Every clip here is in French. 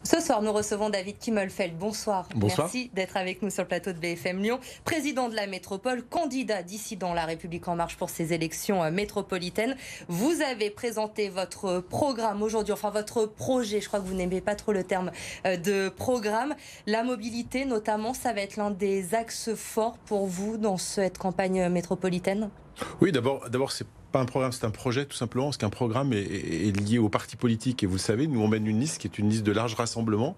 Ce soir, nous recevons David Kimmelfeld. Bonsoir. Bonsoir. Merci d'être avec nous sur le plateau de BFM Lyon. Président de la métropole, candidat dissident La République En Marche pour ces élections métropolitaines. Vous avez présenté votre programme aujourd'hui, enfin votre projet. Je crois que vous n'aimez pas trop le terme de programme. La mobilité, notamment, ça va être l'un des axes forts pour vous dans cette campagne métropolitaine? Oui, d'abord, c'est pas un programme, c'est un projet tout simplement, parce qu'un programme est lié au parti politique. Et vous le savez, nous on mène une liste qui est une liste de large rassemblement,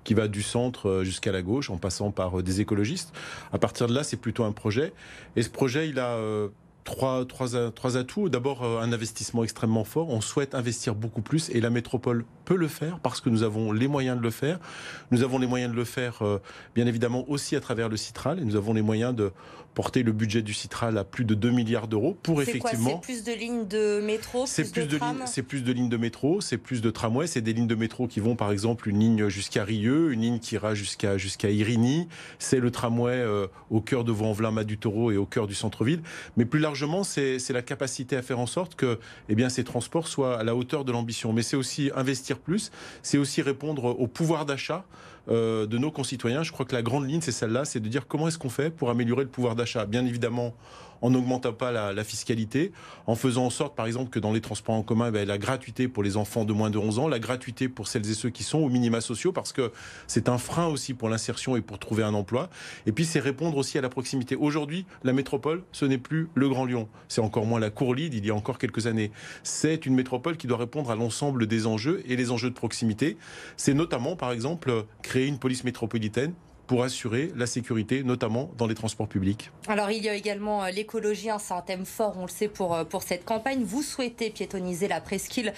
qui va du centre jusqu'à la gauche, en passant par des écologistes. À partir de là, c'est plutôt un projet. Et ce projet, il a trois atouts. D'abord, un investissement extrêmement fort. On souhaite investir beaucoup plus et la métropole peut le faire parce que nous avons les moyens de le faire. Nous avons les moyens de le faire, bien évidemment, aussi à travers le Citral. Et nous avons les moyens de porter le budget du Citral à plus de 2 milliards d'euros pour effectivement... C'est plus de lignes de métro, c'est plus de trams? C'est plus de lignes de métro, c'est plus de tramways, c'est des lignes de métro qui vont par exemple une ligne jusqu'à Rieux, une ligne qui ira jusqu'à Irigny, c'est le tramway au cœur de Vaux-en-Velin, du Taureau et au cœur du centre-ville. Mais plus largement, c'est la capacité à faire en sorte que ces transports soient à la hauteur de l'ambition. Mais c'est aussi investir plus, c'est aussi répondre au pouvoir d'achat de nos concitoyens. Je crois que la grande ligne, c'est celle-là, c'est de dire comment est-ce qu'on fait pour améliorer le pouvoir d'achat. Bien évidemment, en n'augmentant pas la fiscalité, en faisant en sorte, par exemple, que dans les transports en commun, la gratuité pour les enfants de moins de 11 ans, la gratuité pour celles et ceux qui sont aux minima sociaux, parce que c'est un frein aussi pour l'insertion et pour trouver un emploi. Et puis, c'est répondre aussi à la proximité. Aujourd'hui, la métropole, ce n'est plus le Grand Lyon. C'est encore moins la Courlide, il y a encore quelques années. C'est une métropole qui doit répondre à l'ensemble des enjeux et les enjeux de proximité. C'est notamment, par exemple, créer une police métropolitaine pour assurer la sécurité, notamment dans les transports publics. Alors, il y a également l'écologie, c'est un thème fort, on le sait, pour cette campagne. Vous souhaitez piétonniser la presqu'île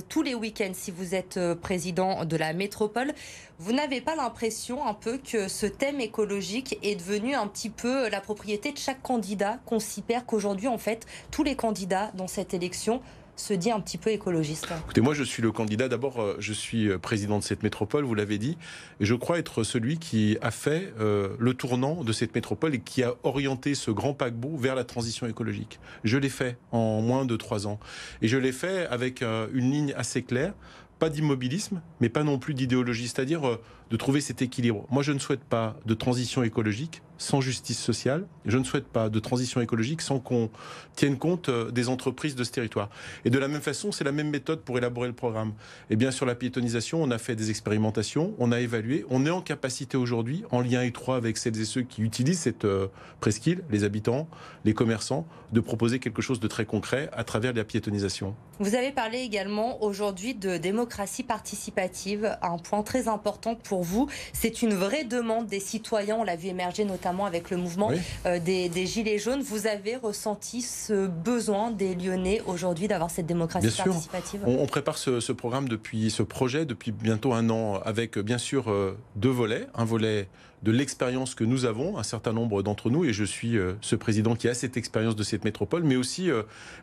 tous les week-ends si vous êtes président de la métropole. Vous n'avez pas l'impression un peu que ce thème écologique est devenu un petit peu la propriété de chaque candidat, qu'on s'y perd, qu'aujourd'hui, en fait, tous les candidats dans cette élection se dit un petit peu écologiste? Écoutez, moi je suis le candidat, d'abord je suis président de cette métropole, vous l'avez dit, et je crois être celui qui a fait le tournant de cette métropole et qui a orienté ce grand paquebot vers la transition écologique. Je l'ai fait en moins de 3 ans, et je l'ai fait avec une ligne assez claire. Pas d'immobilisme, mais pas non plus d'idéologie, c'est-à-dire de trouver cet équilibre. Moi, je ne souhaite pas de transition écologique sans justice sociale. Je ne souhaite pas de transition écologique sans qu'on tienne compte des entreprises de ce territoire. Et de la même façon, c'est la même méthode pour élaborer le programme. Et bien, sur la piétonisation, on a fait des expérimentations, on a évalué. On est en capacité aujourd'hui, en lien étroit avec celles et ceux qui utilisent cette presqu'île, les habitants, les commerçants, de proposer quelque chose de très concret à travers la piétonisation. Vous avez parlé également aujourd'hui de démocratie participative, un point très important pour vous. C'est une vraie demande des citoyens, on l'a vu émerger notamment avec le mouvement des Gilets jaunes. Vous avez ressenti ce besoin des Lyonnais aujourd'hui d'avoir cette démocratie participative? On prépare ce projet depuis bientôt 1 an avec bien sûr 2 volets. Un volet de l'expérience que nous avons, un certain nombre d'entre nous, et je suis ce président qui a cette expérience de cette métropole, mais aussi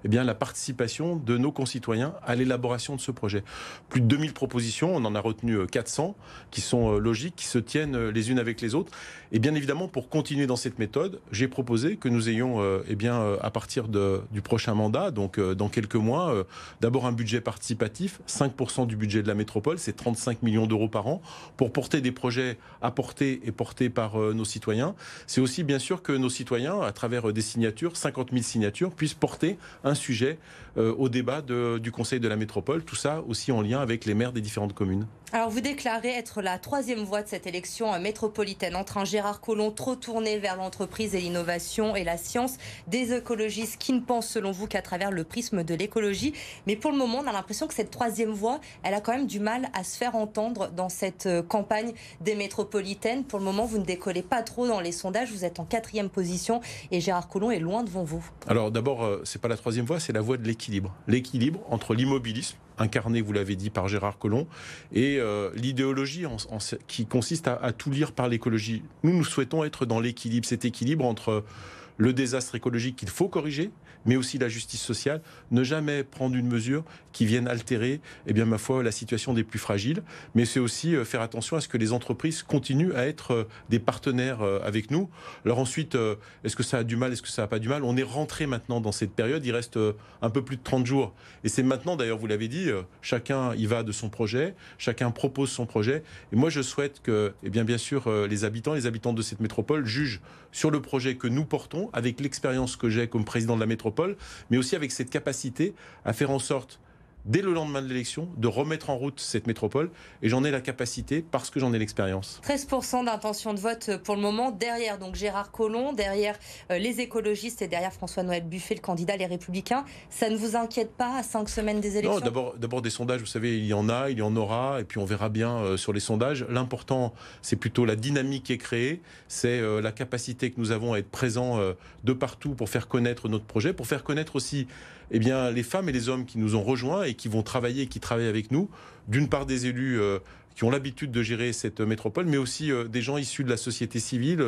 la participation de nos concitoyens à l'élaboration de ce projet. Plus de 2000 propositions, on en a retenu 400, qui sont logiques, qui se tiennent les unes avec les autres. Et bien évidemment, pour continuer dans cette méthode, j'ai proposé que nous ayons, à partir du prochain mandat, donc dans quelques mois, d'abord un budget participatif, 5% du budget de la métropole, c'est 35 millions d'euros par an, pour porter des projets apportés et portés par nos citoyens. C'est aussi bien sûr que nos citoyens, à travers des signatures, 50 000 signatures, puissent porter un sujet au débat du Conseil de la métropole, tout ça aussi en lien avec les maires des différentes communes. Alors vous déclarez être la 3e voie de cette élection métropolitaine, entre un Gérard Collomb trop tourné vers l'entreprise et l'innovation et la science, des écologistes qui ne pensent selon vous qu'à travers le prisme de l'écologie. Mais pour le moment, on a l'impression que cette 3e voie, elle a quand même du mal à se faire entendre dans cette campagne des métropolitaines. Pour le moment, vous ne décollez pas trop dans les sondages, vous êtes en 4e position et Gérard Collomb est loin devant vous. Alors d'abord, c'est pas la 3e voie, c'est la voie de l'équilibre. L'équilibre entre l'immobilisme, incarné, vous l'avez dit, par Gérard Collomb, et l'idéologie qui consiste à tout lire par l'écologie. Nous souhaitons être dans l'équilibre, cet équilibre entre le désastre écologique qu'il faut corriger, mais aussi la justice sociale, ne jamais prendre une mesure qui vienne altérer, ma foi, la situation des plus fragiles. Mais c'est aussi faire attention à ce que les entreprises continuent à être des partenaires avec nous. Alors ensuite, est-ce que ça a du mal, est-ce que ça n'a pas du mal? On est rentré maintenant dans cette période, il reste un peu plus de 30 jours. Et c'est maintenant, d'ailleurs, vous l'avez dit, chacun y va de son projet, chacun propose son projet. Et moi, je souhaite que, bien sûr, les habitants de cette métropole jugent sur le projet que nous portons, avec l'expérience que j'ai comme président de la métropole, mais aussi avec cette capacité à faire en sorte, dès le lendemain de l'élection, de remettre en route cette métropole. Et j'en ai la capacité parce que j'en ai l'expérience. 13% d'intention de vote pour le moment, derrière donc Gérard Collomb, derrière les écologistes et derrière François-Noël Buffet, le candidat Les Républicains. Ça ne vous inquiète pas à 5 semaines des élections? Non, d'abord des sondages, vous savez, il y en a, il y en aura, et puis on verra bien sur les sondages. L'important, c'est plutôt la dynamique qui est créée, c'est la capacité que nous avons à être présents de partout pour faire connaître notre projet, pour faire connaître aussi les femmes et les hommes qui nous ont rejoints et qui vont travailler et qui travaillent avec nous. D'une part des élus qui ont l'habitude de gérer cette métropole, mais aussi des gens issus de la société civile,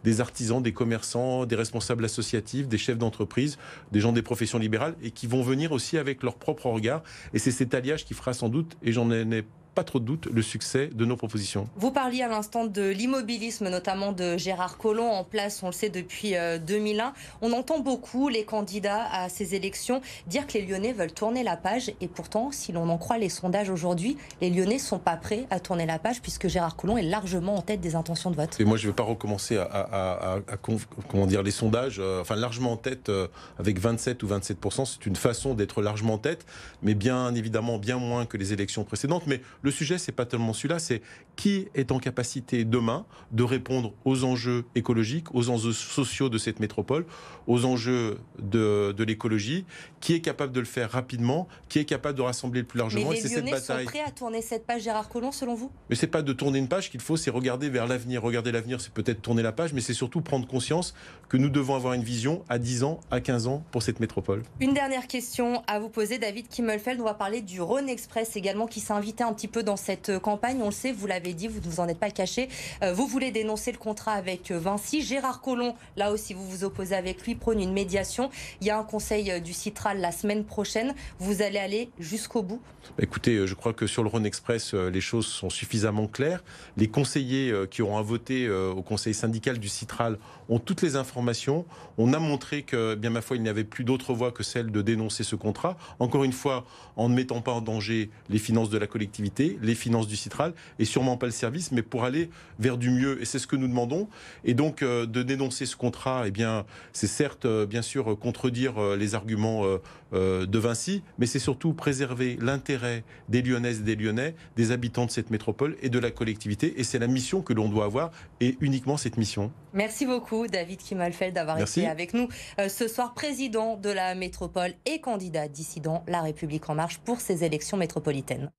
des artisans, des commerçants, des responsables associatifs, des chefs d'entreprise, des gens des professions libérales, et qui vont venir aussi avec leur propre regard. Et c'est cet alliage qui fera sans doute, et j'en ai pas trop de doute, le succès de nos propositions. Vous parliez à l'instant de l'immobilisme, notamment de Gérard Collomb, en place, on le sait, depuis 2001. On entend beaucoup les candidats à ces élections dire que les Lyonnais veulent tourner la page. Et pourtant, si l'on en croit les sondages aujourd'hui, les Lyonnais ne sont pas prêts à tourner la page, puisque Gérard Collomb est largement en tête des intentions de vote. Et moi, je ne vais pas recommencer comment dire, les sondages, largement en tête, avec 27 ou 27%. C'est une façon d'être largement en tête, mais bien évidemment bien moins que les élections précédentes. Mais le sujet, c'est pas tellement celui-là, c'est qui est en capacité demain de répondre aux enjeux écologiques, aux enjeux sociaux de cette métropole, aux enjeux de l'écologie, qui est capable de le faire rapidement, qui est capable de rassembler le plus largement. Mais les Lyonnais sont prêts à tourner cette page, Gérard Collomb, selon vous? Mais c'est pas de tourner une page qu'il faut, c'est regarder vers l'avenir. Regarder l'avenir, c'est peut-être tourner la page, mais c'est surtout prendre conscience que nous devons avoir une vision à 10 ans, à 15 ans pour cette métropole. Une dernière question à vous poser, David Kimmelfeld. On va parler du Rhône Express également, qui s'est invité un petit peu dans cette campagne. On le sait, vous l'avez dit, vous ne vous en êtes pas caché. Vous voulez dénoncer le contrat avec Vinci. Gérard Collomb, là aussi, vous vous opposez avec lui, prône une médiation. Il y a un conseil du Citral la semaine prochaine. Vous allez aller jusqu'au bout? Écoutez, je crois que sur le Rhône Express, les choses sont suffisamment claires. Les conseillers qui auront à voter au conseil syndical du Citral ont toutes les informations. On a montré que, bien ma foi, il n'y avait plus d'autre voie que celle de dénoncer ce contrat. Encore une fois, en ne mettant pas en danger les finances de la collectivité, les finances du Citral, et sûrement pas le service, mais pour aller vers du mieux. Et c'est ce que nous demandons. Et donc, de dénoncer ce contrat, c'est certes, bien sûr, contredire les arguments de Vinci, mais c'est surtout préserver l'intérêt des Lyonnaises et des Lyonnais, des habitants de cette métropole et de la collectivité. Et c'est la mission que l'on doit avoir, et uniquement cette mission. Merci beaucoup, David Kimmelfeld, d'avoir été avec nous ce soir, président de la métropole et candidat dissident La République En Marche pour ces élections métropolitaines.